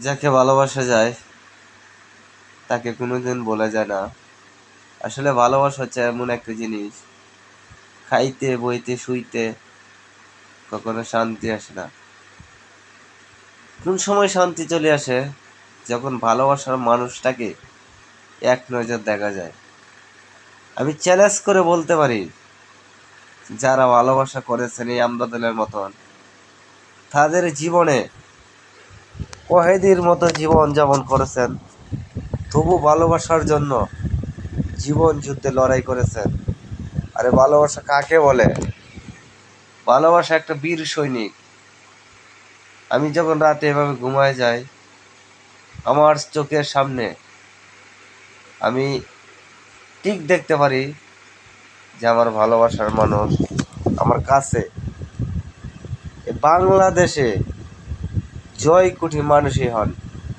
যাকে ভালোবাসা যায় তাকে কোনোদিন বলা যায় না। আসলে ভালোবাসা হচ্ছে এমন একটা জিনিস, খাইতে বইতে শুইতে কখনো শান্তি আসে না। কোন সময় শান্তি চলে আসে? যখন ভালোবাসার মানুষটাকে এক নজর দেখা যায়। আমি চ্যালেঞ্জ করে বলতে পারি, যারা ভালোবাসা করেছেন এই আমদাদুলের মতন, তাদের জীবনে ওয়াহিদির মতো জীবন যাপন করেছেন, তবু ভালোবাসার জন্য জীবন যুদ্ধে লড়াই করেছেন। আরে ভালোবাসা কাকে বলে? ভালোবাসা একটা বীর সৈনিক। আমি যখন রাতে এভাবে ঘুমায় যাই, আমার চোখের সামনে আমি ঠিক দেখতে পারি যে আমার ভালোবাসার মানুষ আমার কাছে। বাংলাদেশে জয় কোটি মানুষই হন,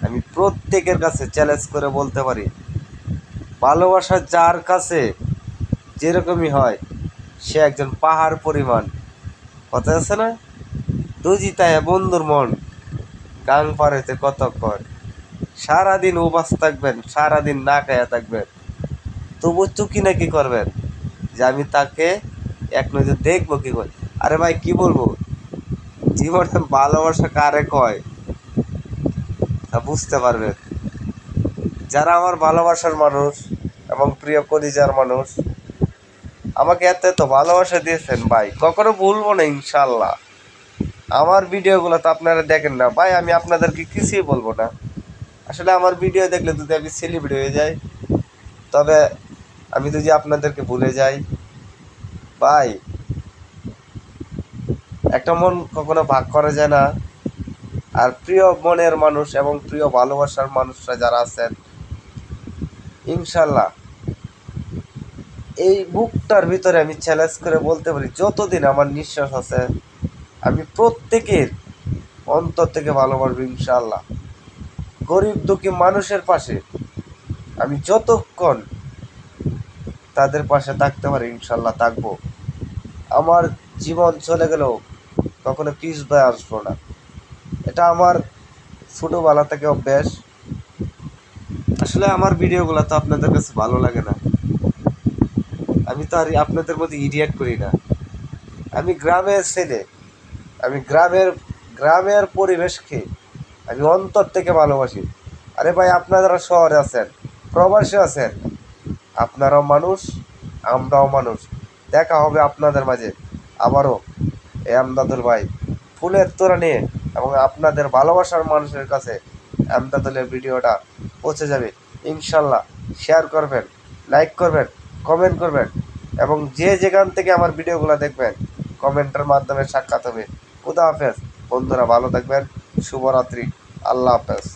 আমি প্রত্যেকের কাছে চ্যালেঞ্জ করে বলতে পারি, ভালোবাসা যার কাছে যেরকমই হয় সে একজন পাহাড় পরিমাণ। কথা আছে না, দুজিতায় বন্ধুর মন গাং পারেতে কতক্ষণ। সারাদিন উপাস থাকবেন, সারাদিন না খাইয়া থাকবেন, তবু চুকি না কি করবেন যে আমি তাকে এক নজর দেখবো কি করে। আরে ভাই কি বলবো, জীবনে ভালোবাসা কারে কয় তা বুঝতে পারবেন যারা আমার ভালোবাসার মানুষ এবং প্রিয় কলিজার মানুষ। আমাকে এত এত ভালোবাসা দিয়েছেন ভাই, কখনো ভুলবো না ইনশাল্লাহ। আমার ভিডিওগুলো তো আপনারা দেখেন না ভাই, আমি আপনাদেরকে কিছুই বলবো না। আসলে আমার ভিডিও দেখলে যদি আমি সেলিব্রিটি হয়ে যাই, তবে আমি যদি আপনাদেরকে ভুলে যাই ভাই, একটা মন কখনো ভাগ করা যায় না। আর প্রিয় মনের মানুষ এবং প্রিয় ভালোবাসার মানুষরা যারা আছেন, ইনশাল্লাহ এই বুকটার ভিতরে আমি চ্যালেঞ্জ করে বলতে পারি, যতদিন আমার নিঃশ্বাস আছে আমি প্রত্যেকের অন্তর থেকে ভালোবাসবো ইনশাল্লাহ। গরিব দুঃখী মানুষের পাশে আমি যতক্ষণ তাদের পাশে থাকতে পারি ইনশাল্লাহ থাকবো। আমার জীবন চলে গেলেও কখনো পিছ হয়ে আসবো না, এটা আমার ছোটোবেলা থেকে অভ্যাস। আসলে আমার ভিডিওগুলো তো আপনাদের কাছে ভালো লাগে না, আমি তো আর আপনাদের মধ্যে ইডিয়েট করি না। আমি গ্রামের ছেলে, আমি গ্রামের পরিবেশকে আমি অন্তর থেকে ভালোবাসি। আরে ভাই আপনারা শহরে আছেন, প্রবাসে আছেন, আপনারাও মানুষ, আমরাও মানুষ। দেখা হবে আপনাদের মাঝে আবারও। এ আমদাদুল ভাই ফুলের তোড়া নিয়ে, এবং আপনাদের ভালোবাসার মানুষের কাছে আমদাদুলের ভিডিওটা পৌঁছে যাবে ইনশাল্লাহ। শেয়ার করবেন, লাইক করবেন, কমেন্ট করবেন, এবং যে যেখান থেকে আমার ভিডিওগুলো দেখবেন কমেন্টের মাধ্যমে সাক্ষাৎ হবে। খুদা হাফেজ বন্ধুরা, ভালো থাকবেন, শুভরাত্রি, আল্লাহ হাফেজ।